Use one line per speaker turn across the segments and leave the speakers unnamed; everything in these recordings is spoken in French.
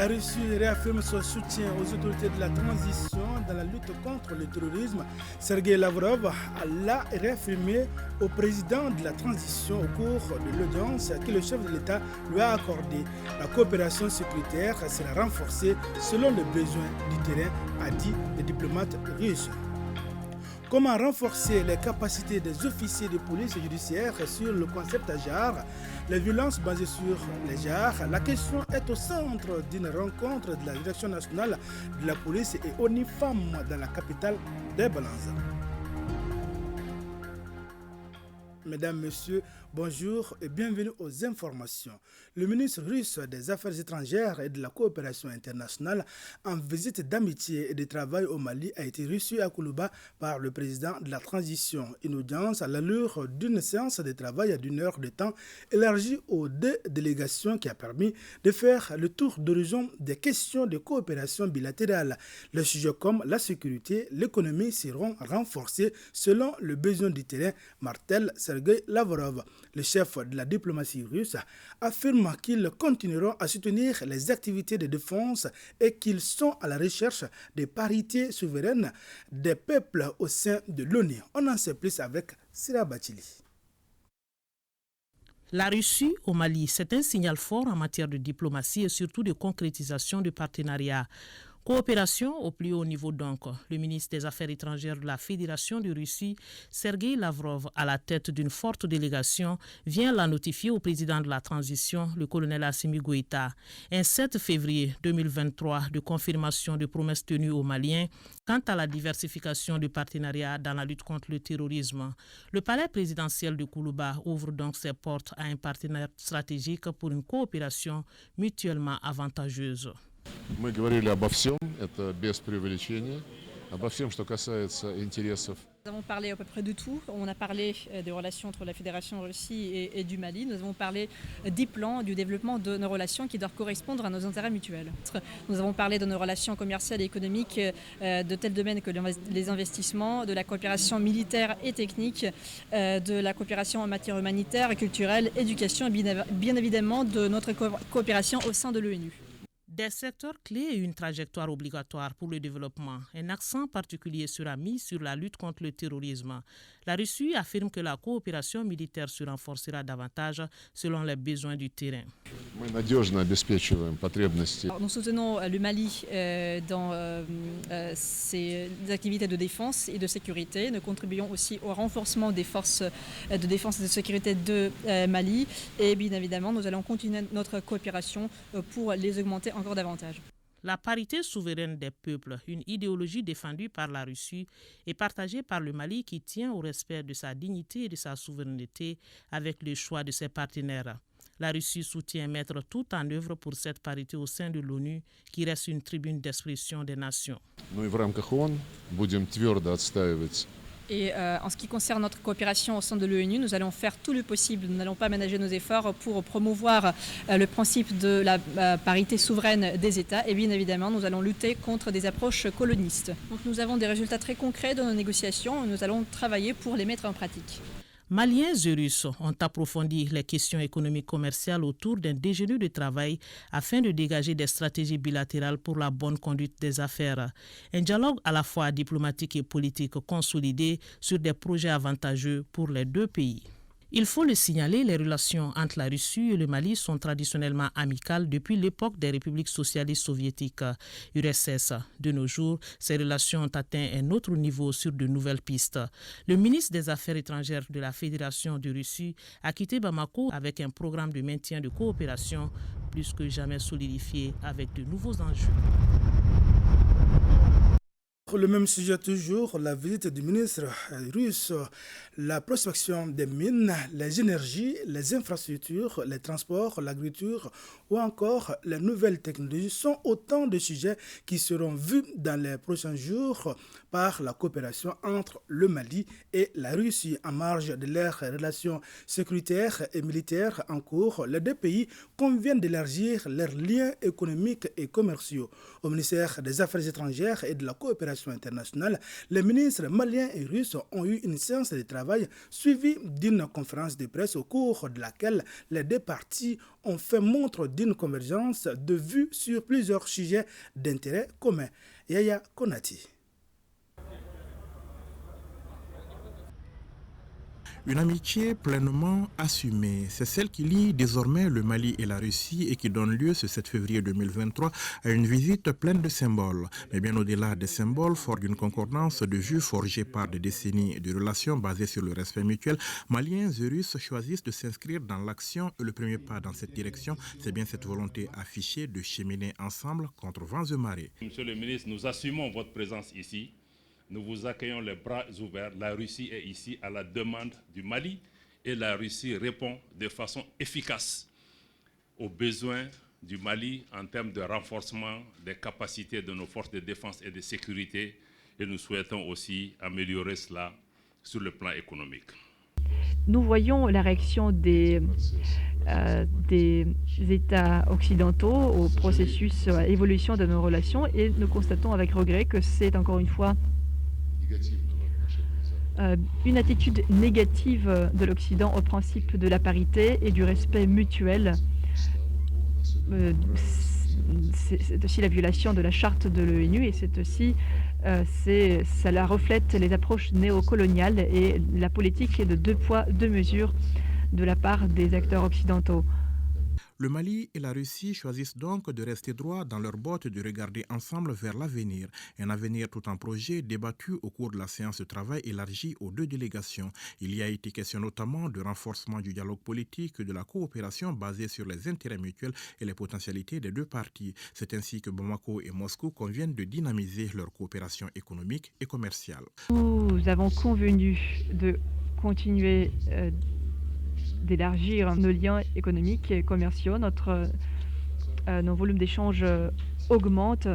La Russie réaffirme son soutien aux autorités de la transition dans la lutte contre le terrorisme. Sergei Lavrov l'a réaffirmé au président de la transition au cours de l'audience que le chef de l'État lui a accordée. La coopération sécuritaire sera renforcée selon les besoins du terrain, a dit le diplomate russe. Comment renforcer les capacités des officiers de police judiciaire sur le concept JAR, les violences basées sur les JAR? La question est au centre d'une rencontre de la Direction nationale de la police et ONU Femmes dans la capitale des Balanzas. Mesdames, Messieurs, bonjour et bienvenue aux informations. Le ministre russe des Affaires étrangères et de la coopération internationale en visite d'amitié et de travail au Mali a été reçu à Koulouba par le président de la transition. Une audience à l'allure d'une séance de travail d'une heure de temps élargie aux deux délégations qui a permis de faire le tour d'horizon des questions de coopération bilatérale. Les sujets comme la sécurité, l'économie seront renforcés selon le besoin du terrain, martèle Sergei Lavrov. Le chef de la diplomatie russe affirme qu'ils continueront à soutenir les activités de défense et qu'ils sont à la recherche de parité souveraine des peuples au sein de l'ONU. On en sait plus avec Sira Bachili.
La Russie au Mali, c'est un signal fort en matière de diplomatie et surtout de concrétisation du partenariat. Coopération au plus haut niveau donc. Le ministre des Affaires étrangères de la Fédération de Russie, Sergei Lavrov, à la tête d'une forte délégation, vient la notifier au président de la transition, le colonel Assimi Goïta. Un 7 février 2023 de confirmation de promesses tenues aux Maliens quant à la diversification du partenariat dans la lutte contre le terrorisme. Le palais présidentiel de Koulouba ouvre donc ses portes à un partenaire stratégique pour une coopération mutuellement avantageuse.
Мы говорили обо всем, это без преувеличения, обо всем, что касается интересов.
Nous avons parlé à peu près de tout. On a parlé des relations entre la Fédération Russie et du Mali. Nous avons parlé des plans, du développement de nos relations qui doivent correspondre à nos intérêts mutuels. Nous avons parlé de nos relations commerciales et économiques de tels domaines que les investissements, de la coopération militaire et technique, de la coopération en matière humanitaire, culturelle, éducation et bien évidemment de notre coopération au sein de l'ONU.
Des secteurs clés et une trajectoire obligatoire pour le développement. Un accent particulier sera mis sur la lutte contre le terrorisme. La Russie affirme que la coopération militaire se renforcera davantage selon les besoins du terrain.
Nous soutenons le Mali dans ses activités de défense et de sécurité. Nous contribuons aussi au renforcement des forces de défense et de sécurité de Mali. Et bien évidemment, nous allons continuer notre coopération pour les augmenter encore davantage.
La parité souveraine des peuples, une idéologie défendue par la Russie et partagée par le Mali qui tient au respect de sa dignité et de sa souveraineté avec le choix de ses partenaires. La Russie soutient mettre tout en œuvre pour cette parité au sein de l'ONU qui reste une tribune d'expression des nations.
Et en ce qui concerne notre coopération au sein de l'ONU, nous allons faire tout le possible. Nous n'allons pas ménager nos efforts pour promouvoir le principe de la parité souveraine des États. Et bien évidemment, nous allons lutter contre des approches colonistes. Donc nous avons des résultats très concrets dans nos négociations et nous allons travailler pour les mettre en pratique.
Maliens et Russes ont approfondi les questions économiques commerciales autour d'un déjeuner de travail afin de dégager des stratégies bilatérales pour la bonne conduite des affaires. Un dialogue à la fois diplomatique et politique consolidé sur des projets avantageux pour les deux pays. Il faut le signaler, les relations entre la Russie et le Mali sont traditionnellement amicales depuis l'époque des républiques socialistes soviétiques, URSS. De nos jours, ces relations ont atteint un autre niveau sur de nouvelles pistes. Le ministre des Affaires étrangères de la Fédération de Russie a quitté Bamako avec un programme de maintien de coopération plus que jamais solidifié avec de nouveaux enjeux.
Le même sujet toujours, la visite du ministre russe, la prospection des mines, les énergies, les infrastructures, les transports, l'agriculture ou encore les nouvelles technologies sont autant de sujets qui seront vus dans les prochains jours par la coopération entre le Mali et la Russie. En marge de leurs relations sécuritaires et militaires en cours, les deux pays conviennent d'élargir leurs liens économiques et commerciaux. Au ministère des Affaires étrangères et de la coopération coopération internationale, les ministres maliens et russes ont eu une séance de travail suivie d'une conférence de presse au cours de laquelle les deux parties ont fait montre d'une convergence de vues sur plusieurs sujets d'intérêt commun. Yaya Konati.
Une amitié pleinement assumée, c'est celle qui lie désormais le Mali et la Russie et qui donne lieu ce 7 février 2023 à une visite pleine de symboles. Mais bien au-delà des symboles, fort d'une concordance de vues forgée par des décennies de relations basées sur le respect mutuel, Maliens et Russes choisissent de s'inscrire dans l'action et le premier pas dans cette direction, c'est bien cette volonté affichée de cheminer ensemble contre vents et marées.
Monsieur le ministre, nous assumons votre présence ici. Nous vous accueillons les bras ouverts. La Russie est ici à la demande du Mali et la Russie répond de façon efficace aux besoins du Mali en termes de renforcement des capacités de nos forces de défense et de sécurité. Et nous souhaitons aussi améliorer cela sur le plan économique.
Nous voyons la réaction des États occidentaux au processus, à l'évolution de nos relations et nous constatons avec regret que c'est encore une fois une attitude négative de l'Occident au principe de la parité et du respect mutuel. C'est aussi la violation de la charte de l'ONU et c'est aussi, cela reflète les approches néocoloniales et la politique de deux poids, deux mesures de la part des acteurs occidentaux.
Le Mali et la Russie choisissent donc de rester droits dans leur botte et de regarder ensemble vers l'avenir. Un avenir tout en projet débattu au cours de la séance de travail élargie aux deux délégations. Il y a été question notamment de renforcement du dialogue politique et de la coopération basée sur les intérêts mutuels et les potentialités des deux parties. C'est ainsi que Bamako et Moscou conviennent de dynamiser leur coopération économique et commerciale.
Nous avons convenu de continuer d'élargir nos liens économiques et commerciaux. Nos volumes d'échanges augmentent.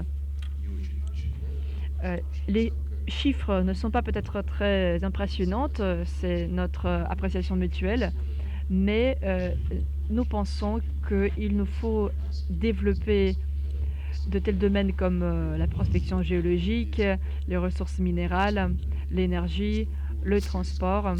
Les chiffres ne sont pas peut-être très impressionnantes, c'est notre appréciation mutuelle, mais nous pensons qu'il nous faut développer de tels domaines comme la prospection géologique, les ressources minérales, l'énergie, le transport,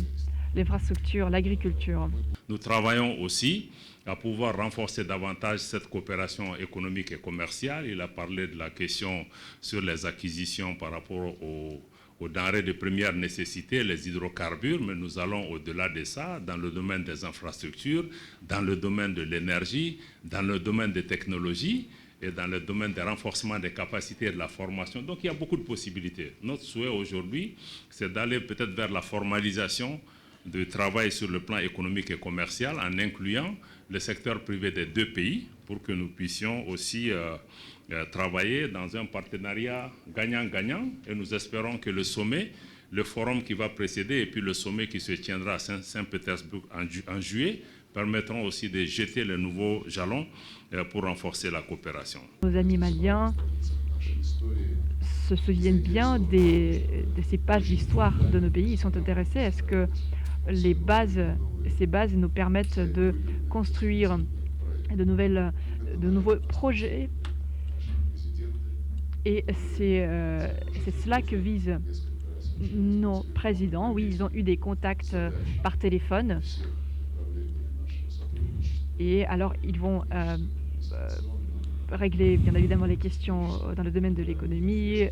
l'infrastructure, l'agriculture.
Nous travaillons aussi à pouvoir renforcer davantage cette coopération économique et commerciale. Il a parlé de la question sur les acquisitions par rapport aux denrées de première nécessité, les hydrocarbures, mais nous allons au-delà de ça, dans le domaine des infrastructures, dans le domaine de l'énergie, dans le domaine des technologies et dans le domaine des renforcements des capacités et de la formation. Donc il y a beaucoup de possibilités. Notre souhait aujourd'hui, c'est d'aller peut-être vers la formalisation de travail sur le plan économique et commercial en incluant le secteur privé des deux pays pour que nous puissions aussi travailler dans un partenariat gagnant-gagnant et nous espérons que le sommet, le forum qui va précéder et puis le sommet qui se tiendra à Saint-Pétersbourg en juillet permettront aussi de jeter le nouveau jalon pour renforcer la coopération.
Nos amis maliens se souviennent bien de ces pages d'histoire de nos pays. Ils sont intéressés à ce que ces bases nous permettent de construire de nouveaux projets. Et c'est cela que visent nos présidents. Oui, ils ont eu des contacts par téléphone. Et alors, ils vont régler, bien évidemment, les questions dans le domaine de l'économie,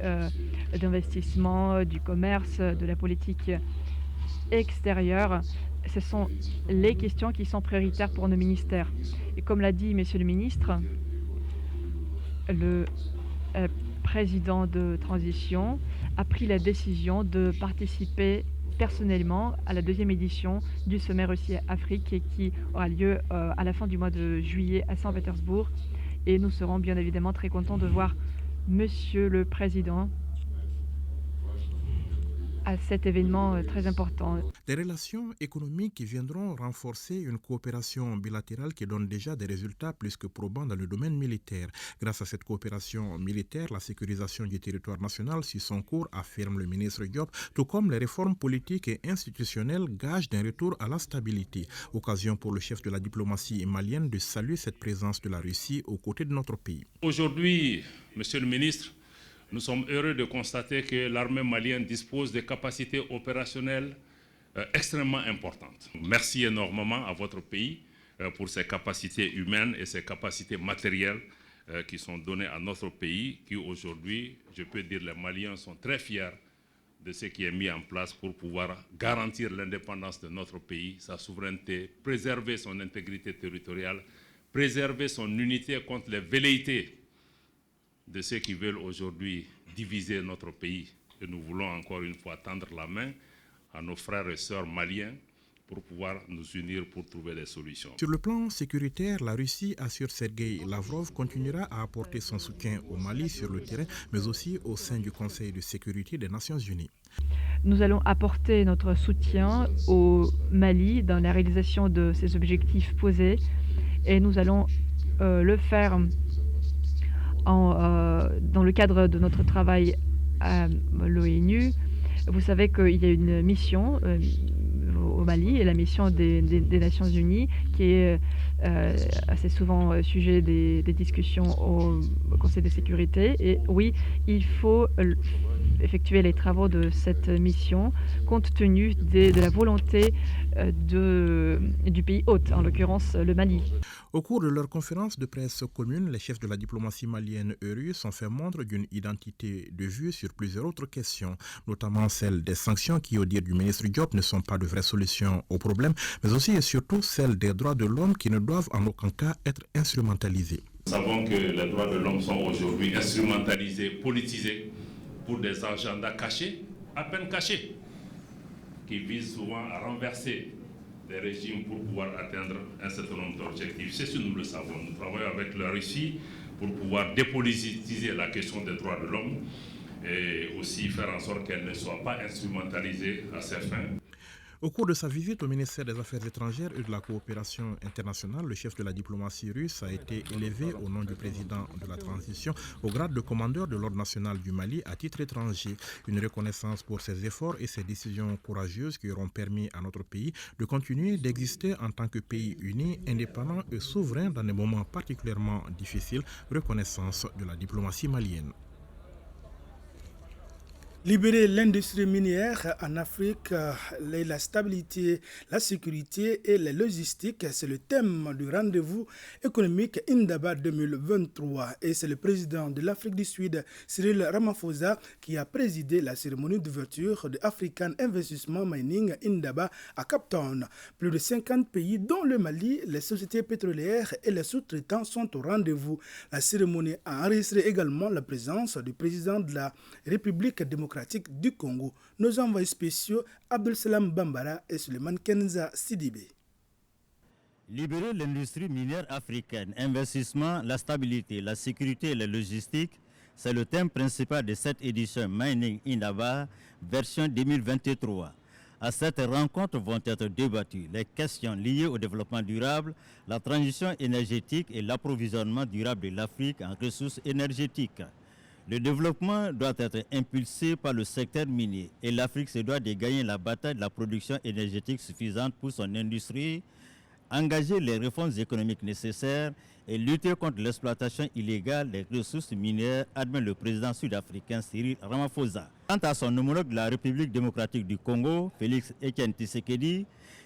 d'investissement, du commerce, de la politique extérieure. Ce sont les questions qui sont prioritaires pour nos ministères. Et comme l'a dit Monsieur le ministre, le président de transition a pris la décision de participer personnellement à la deuxième édition du sommet Russie-Afrique qui aura lieu à la fin du mois de juillet à Saint-Pétersbourg. Et nous serons bien évidemment très contents de voir Monsieur le Président à cet événement très important.
Des relations économiques qui viendront renforcer une coopération bilatérale qui donne déjà des résultats plus que probants dans le domaine militaire. Grâce à cette coopération militaire, la sécurisation du territoire national suit son cours, affirme le ministre Diop, tout comme les réformes politiques et institutionnelles gagent d'un retour à la stabilité. Occasion pour le chef de la diplomatie malienne de saluer cette présence de la Russie aux côtés de notre pays.
Aujourd'hui, Monsieur le ministre, Nous sommes heureux de constater que l'armée malienne dispose de capacités opérationnelles extrêmement importantes. Merci énormément à votre pays pour ses capacités humaines et ses capacités matérielles qui sont données à notre pays, qui aujourd'hui, je peux dire, les Maliens sont très fiers de ce qui est mis en place pour pouvoir garantir l'indépendance de notre pays, sa souveraineté, préserver son intégrité territoriale, préserver son unité contre les velléités de ceux qui veulent aujourd'hui diviser notre pays. Et nous voulons encore une fois tendre la main à nos frères et sœurs maliens pour pouvoir nous unir pour trouver des solutions.
Sur le plan sécuritaire, la Russie, assure Sergueï Lavrov, continuera à apporter son soutien au Mali sur le terrain, mais aussi au sein du Conseil de sécurité des Nations Unies.
Nous allons apporter notre soutien au Mali dans la réalisation de ses objectifs posés et nous allons le faire dans le cadre de notre travail à l'ONU. Vous savez qu'il y a une mission au Mali, et la mission des Nations Unies, qui est assez souvent sujet des discussions au Conseil de sécurité. Et oui, il faut effectuer les travaux de cette mission compte tenu de la volonté du pays hôte, en l'occurrence le Mali.
Au cours de leur conférence de presse commune, les chefs de la diplomatie malienne et russe ont fait montre d'une identité de vue sur plusieurs autres questions, notamment celle des sanctions qui, au dire du ministre Diop, ne sont pas de vraies solutions aux problèmes, mais aussi et surtout celle des droits de l'homme qui ne doivent en aucun cas être instrumentalisés.
Nous savons que les droits de l'homme sont aujourd'hui instrumentalisés, politisés pour des agendas cachés, à peine cachés, qui visent souvent à renverser des régimes pour pouvoir atteindre un certain nombre d'objectifs. C'est ce que nous le savons. Nous travaillons avec la Russie pour pouvoir dépolitiser la question des droits de l'homme et aussi faire en sorte qu'elle ne soit pas instrumentalisée à ses fins.
Au cours de sa visite au ministère des Affaires étrangères et de la coopération internationale, le chef de la diplomatie russe a été élevé au nom du président de la transition au grade de commandeur de l'ordre national du Mali à titre étranger. Une reconnaissance pour ses efforts et ses décisions courageuses qui auront permis à notre pays de continuer d'exister en tant que pays uni, indépendant et souverain dans des moments particulièrement difficiles. Reconnaissance de la diplomatie malienne.
Libérer l'industrie minière en Afrique, la stabilité, la sécurité et la logistique, c'est le thème du rendez-vous économique Indaba 2023. Et c'est le président de l'Afrique du Sud, Cyril Ramaphosa, qui a présidé la cérémonie d'ouverture de African Investment Mining Indaba à Cape Town. Plus de 50 pays, dont le Mali, les sociétés pétrolières et les sous-traitants sont au rendez-vous. La cérémonie a enregistré également la présence du président de la République démocratique du Congo, nos envoyés spéciaux Abdel Salam Bambara et Suleiman Kenza Sidibé.
Libérer l'industrie minière africaine, investissement, la stabilité, la sécurité et la logistique, c'est le thème principal de cette édition Mining Indaba version 2023. À cette rencontre vont être débattues les questions liées au développement durable, la transition énergétique et l'approvisionnement durable de l'Afrique en ressources énergétiques. Le développement doit être impulsé par le secteur minier et l'Afrique se doit de gagner la bataille de la production énergétique suffisante pour son industrie, engager les réformes économiques nécessaires et lutter contre l'exploitation illégale des ressources minières, admet le président sud-africain Cyril Ramaphosa. Quant à son homologue de la République démocratique du Congo, Félix Etienne Tshisekedi,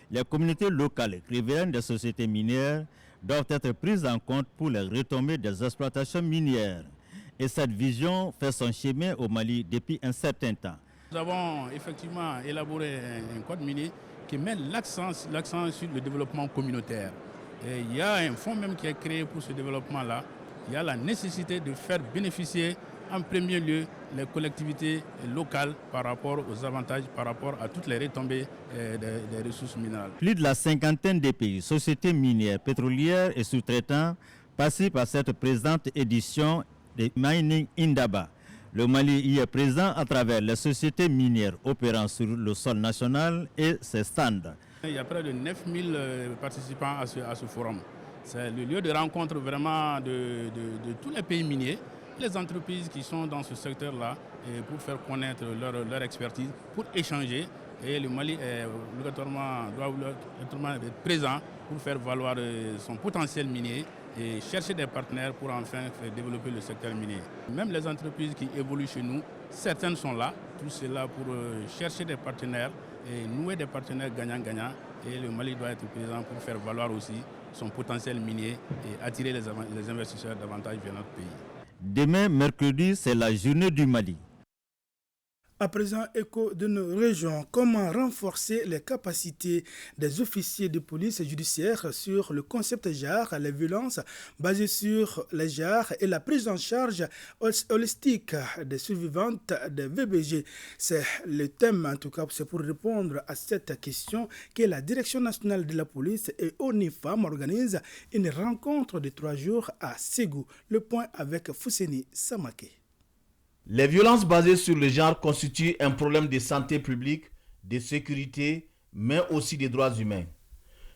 les communautés locales riveraines des sociétés minières doivent être prises en compte pour les retombées des exploitations minières. Et cette vision fait son chemin au Mali depuis un certain temps.
Nous avons effectivement élaboré un code minier qui met l'accent sur le développement communautaire. Et il y a un fonds même qui est créé pour ce développement-là. Il y a la nécessité de faire bénéficier en premier lieu les collectivités locales par rapport aux avantages, par rapport à toutes les retombées des ressources minérales.
Plus de la cinquantaine de pays, sociétés minières, pétrolières et sous-traitants participent à cette présente édition de Mining Indaba. Le Mali y est présent à travers les sociétés minières opérant sur le sol national et ses stands.
Il y a près de 9000 participants à ce forum. C'est le lieu de rencontre vraiment de tous les pays miniers, les entreprises qui sont dans ce secteur-là, pour faire connaître leur expertise, pour échanger. Et le Mali doit obligatoirement être présent pour faire valoir son potentiel minier et chercher des partenaires pour enfin faire développer le secteur minier. Même les entreprises qui évoluent chez nous, certaines sont là, tout cela pour chercher des partenaires et nouer des partenaires gagnant-gagnant. Et le Mali doit être présent pour faire valoir aussi son potentiel minier et attirer les investisseurs davantage vers notre pays.
Demain, mercredi, c'est la journée du Mali.
À présent, écho de nos régions, comment renforcer les capacités des officiers de police judiciaire sur le concept JAR, les violences basées sur les JAR et la prise en charge holistique des survivantes des VBG. C'est le thème, en tout cas, c'est pour répondre à cette question que la Direction nationale de la police et ONIFAM organisent une rencontre de 3 jours à Ségou. Le point avec Fousseni Samaké.
Les violences basées sur le genre constituent un problème de santé publique, de sécurité, mais aussi des droits humains.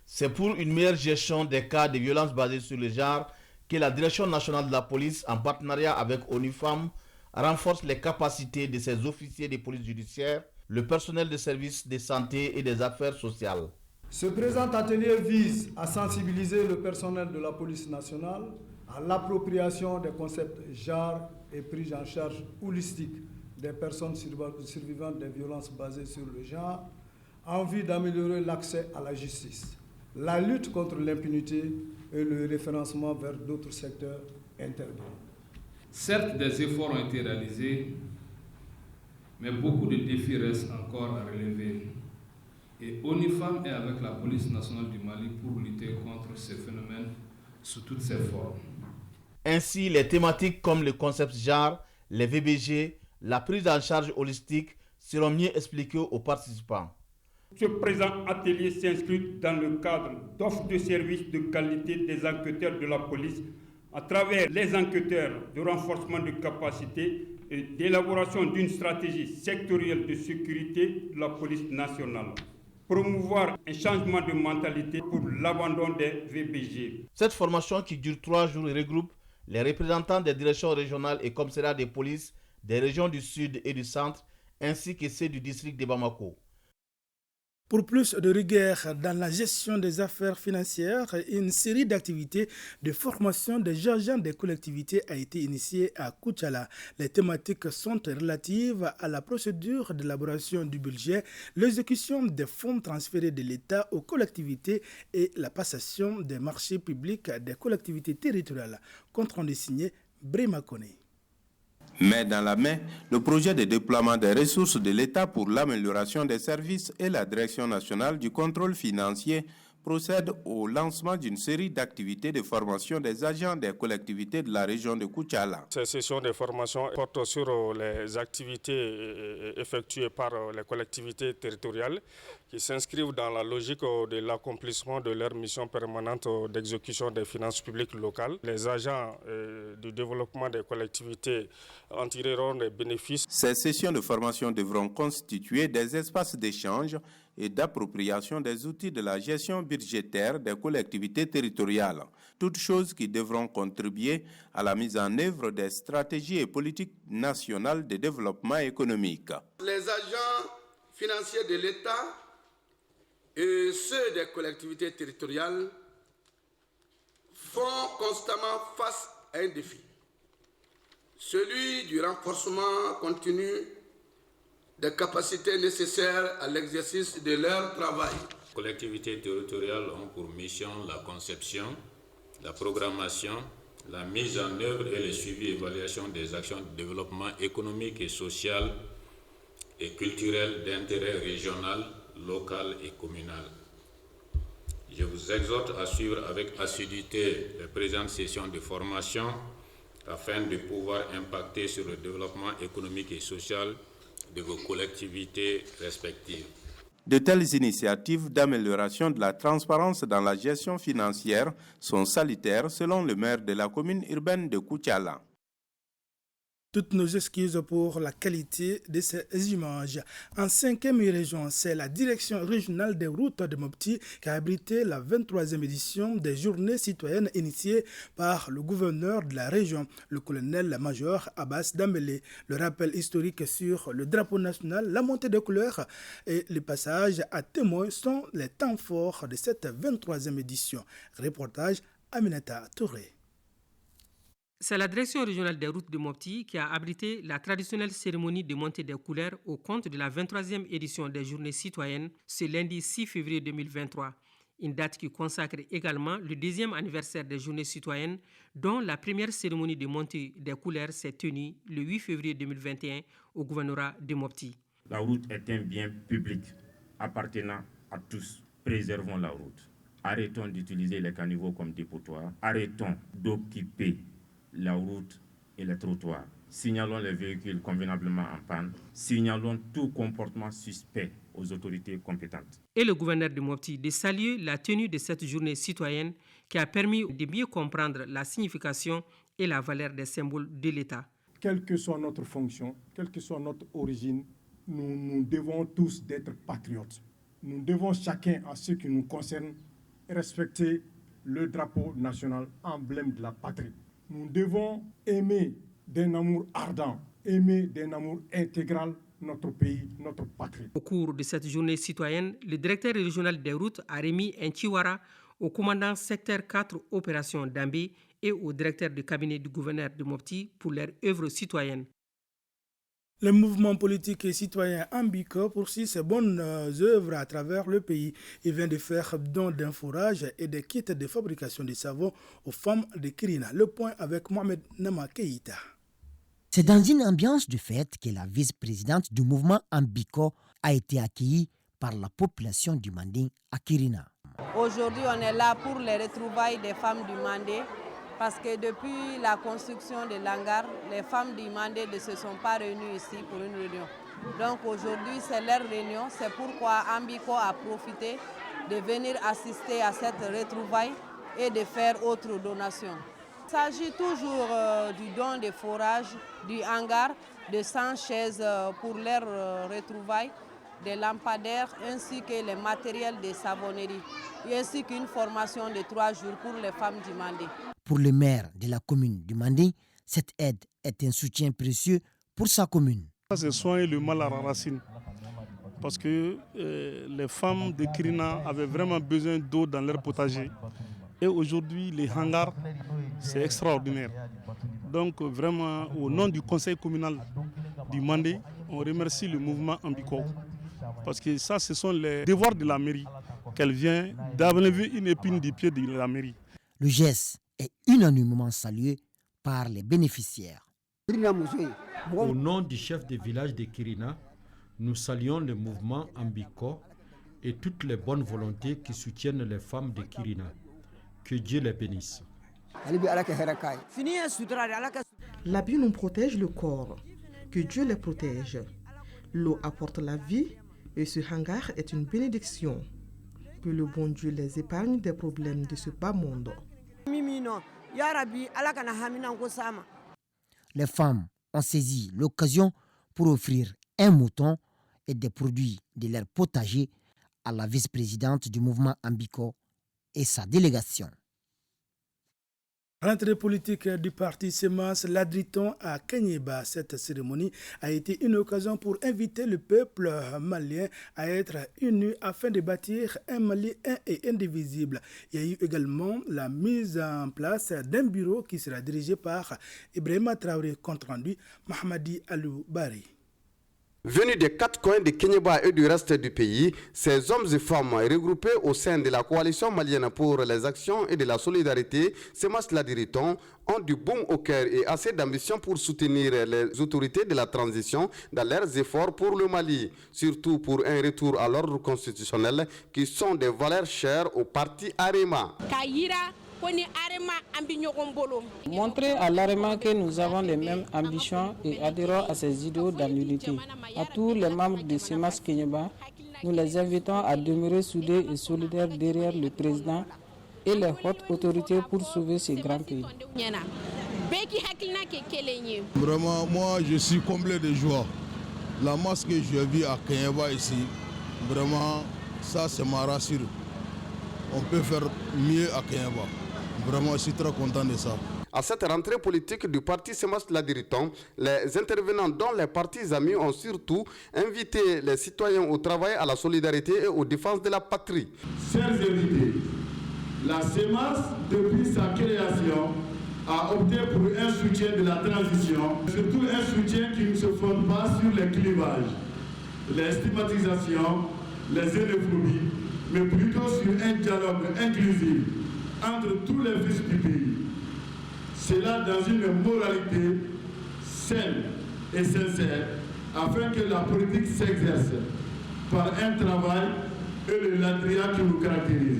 C'est pour une meilleure gestion des cas de violences basées sur le genre que la Direction nationale de la police, en partenariat avec ONIFAM, renforce les capacités de ses officiers de police judiciaire, le personnel des services de santé et des affaires sociales.
Ce présent atelier vise à sensibiliser le personnel de la police nationale à l'appropriation des concepts genre et prise en charge holistique des personnes survivantes des violences basées sur le genre, en vue d'améliorer l'accès à la justice, la lutte contre l'impunité et le référencement vers d'autres secteurs intervenants.
Certes, des efforts ont été réalisés, mais beaucoup de défis restent encore à relever. Et ONIFAM est avec la police nationale du Mali pour lutter contre ces phénomènes sous toutes ses formes.
Ainsi, les thématiques comme le concept genre, les VBG, la prise en charge holistique seront mieux expliquées aux participants.
Ce présent atelier s'inscrit dans le cadre d'offres de services de qualité des enquêteurs de la police à travers les enquêteurs de renforcement de capacités et d'élaboration d'une stratégie sectorielle de sécurité de la police nationale. Promouvoir un changement de mentalité pour l'abandon des VBG.
Cette formation qui dure 3 jours regroupe les représentants des directions régionales et commissariats de police des régions du Sud et du Centre, ainsi que ceux du district de Bamako.
Pour plus de rigueur dans la gestion des affaires financières, une série d'activités de formation des agents des collectivités a été initiée à Koutiala. Les thématiques sont relatives à la procédure d'élaboration du budget, l'exécution des fonds transférés de l'État aux collectivités et la passation des marchés publics des collectivités territoriales. Compte rendu signé Brema Kone.
Main dans la main, le projet de déploiement des ressources de l'État pour l'amélioration des services et la Direction nationale du contrôle financier procède au lancement d'une série d'activités de formation des agents des collectivités de la région de Koutiala.
Ces sessions de formation portent sur les activités effectuées par les collectivités territoriales qui s'inscrivent dans la logique de l'accomplissement de leur mission permanente d'exécution des finances publiques locales. Les agents du développement des collectivités en tireront des bénéfices.
Ces sessions de formation devront constituer des espaces d'échange et d'appropriation des outils de la gestion budgétaire des collectivités territoriales, toutes choses qui devront contribuer à la mise en œuvre des stratégies et politiques nationales de développement économique.
Les agents financiers de l'État et ceux des collectivités territoriales font constamment face à un défi, celui du renforcement continu des capacités nécessaires à l'exercice de leur travail.
Les collectivités territoriales ont pour mission la conception, la programmation, la mise en œuvre et le suivi et évaluation des actions de développement économique et social et culturel d'intérêt régional, local et communal. Je vous exhorte à suivre avec assiduité les présentes sessions de formation afin de pouvoir impacter sur le développement économique et social de vos collectivités respectives.
De telles initiatives d'amélioration de la transparence dans la gestion financière sont salutaires selon le maire de la commune urbaine de Koutiala.
Toutes nos excuses pour la qualité de ces images. En 5e région, c'est la direction régionale des routes de Mopti qui a abrité la 23e édition des journées citoyennes initiées par le gouverneur de la région, le colonel-major Abbas Dambélé. Le rappel historique sur le drapeau national, la montée de couleurs et le passage à témoin sont les temps forts de cette 23e édition. Reportage Aminata Touré.
C'est la direction régionale des routes de Mopti qui a abrité la traditionnelle cérémonie de montée des couleurs au compte de la 23e édition des Journées citoyennes ce lundi 6 février 2023. Une date qui consacre également le 10e anniversaire des Journées citoyennes, dont la première cérémonie de montée des couleurs s'est tenue le 8 février 2021 au gouvernorat de Mopti.
La route est un bien public appartenant à tous. Préservons la route. Arrêtons d'utiliser les caniveaux comme dépotoirs. Arrêtons d'occuper la route et les trottoirs. Signalons les véhicules convenablement en panne. Signalons tout comportement suspect aux autorités compétentes.
Et le gouverneur de Mopti de saluer la tenue de cette journée citoyenne qui a permis de mieux comprendre la signification et la valeur des symboles de l'État.
Quelle que soit notre fonction, quelle que soit notre origine, nous devons tous d'être patriotes. Nous devons chacun, en ce qui nous concerne, respecter le drapeau national, emblème de la patrie. Nous devons aimer d'un amour ardent, aimer d'un amour intégral notre pays, notre patrie.
Au cours de cette journée citoyenne, le directeur régional des routes a remis un chiwara au commandant secteur 4 opération d'Ambé et au directeur de cabinet du gouverneur de Mopti pour leur œuvre citoyenne.
Le mouvement politique et citoyen Ambiko poursuit ses bonnes œuvres à travers le pays. Il vient de faire don d'un fourrage et des kits de fabrication de savon aux femmes de Kirina. Le point avec Mohamed Nama Keïta.
C'est dans une ambiance de fête que la vice-présidente du mouvement Ambiko a été accueillie par la population du Mandé à Kirina.
Aujourd'hui, on est là pour les retrouvailles des femmes du Mandé. Parce que depuis la construction de l'hangar, les femmes du Mandé ne se sont pas réunies ici pour une réunion. Donc aujourd'hui, c'est leur réunion. C'est pourquoi Ambiko a profité de venir assister à cette retrouvaille et de faire autre donation. Il s'agit toujours du don de forage, du hangar, de 100 chaises pour leurs retrouvailles, des lampadaires ainsi que les matériels de savonnerie, ainsi qu'une formation de 3 jours pour les femmes du Mandé.
Pour le maire de la commune du Mandé, cette aide est un soutien précieux pour sa commune.
C'est soigner le mal à la racine. Parce que les femmes de Kirina avaient vraiment besoin d'eau dans leur potager. Et aujourd'hui, les hangars, c'est extraordinaire. Donc vraiment, au nom du conseil communal du Mandé, on remercie le mouvement Ambiko. Parce que ça, ce sont les devoirs de la mairie, qu'elle vient d'enlever une épine du pied de la mairie.
Le geste est unanimement salué par les bénéficiaires.
Au nom du chef de village de Kirina, nous saluons le mouvement Ambiko et toutes les bonnes volontés qui soutiennent les femmes de Kirina. Que Dieu les bénisse.
L'habit nous protège le corps. Que Dieu les protège. L'eau apporte la vie et ce hangar est une bénédiction. Que le bon Dieu les épargne des problèmes de ce bas monde.
Les femmes ont saisi l'occasion pour offrir un mouton et des produits de leur potager à la vice-présidente du mouvement Ambiko et sa délégation.
Rentrée politique du parti Semas Ladriton à Kenyeba. Cette cérémonie a été une occasion pour inviter le peuple malien à être uni afin de bâtir un Mali un et indivisible. Il y a eu également la mise en place d'un bureau qui sera dirigé par Ibrahima Traoré, compte rendu Mahamadi Alou Bari.
Venus des 4 coins de Kenyeba et du reste du pays, ces hommes et femmes regroupés au sein de la coalition malienne pour les actions et de la solidarité, Semas Ladriton, ont du baume au cœur et assez d'ambition pour soutenir les autorités de la transition dans leurs efforts pour le Mali, surtout pour un retour à l'ordre constitutionnel qui sont des valeurs chères au parti Arema.
Montrer à l'AREMA que nous avons les mêmes ambitions et adhérons à ces idéaux dans l'unité. À tous les membres de Semas Kenyeba, nous les invitons à demeurer soudés et solidaires derrière le président et les hautes autorités pour sauver ce grand pays.
Vraiment, moi, je suis comblé de joie. La masse que je vis à Kenyeba ici, vraiment, ça, ça me rassure. On peut faire mieux à Kenyeba. Vraiment, je suis très content de ça.
À cette rentrée politique du parti Semas Ladriton, les intervenants dont les partis amis ont surtout invité les citoyens au travail, à la solidarité et aux défenses de la patrie.
Chers invités,
La CEMAS, depuis sa création, a opté pour un soutien de la transition, surtout un soutien qui ne se fonde pas sur les clivages, les stigmatisations, les xénophobies, mais plutôt sur un dialogue inclusif entre tous les fils du pays. Cela dans une moralité saine et sincère, afin que la politique s'exerce par un travail et le ladria qui nous caractérise.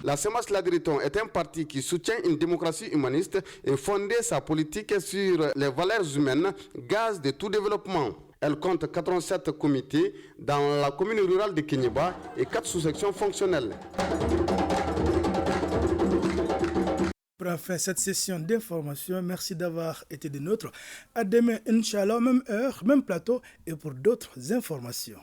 La CEMAS Ladiriton est un parti qui soutient une démocratie humaniste et fondé sa politique sur les valeurs humaines, gaz de tout développement. Elle compte 87 comités dans la commune rurale de Kéniéba et 4 sous-sections fonctionnelles.
Pour enfin cette session d'information, merci d'avoir été des nôtres. À demain, Inch'Allah, même heure, même plateau et pour d'autres informations.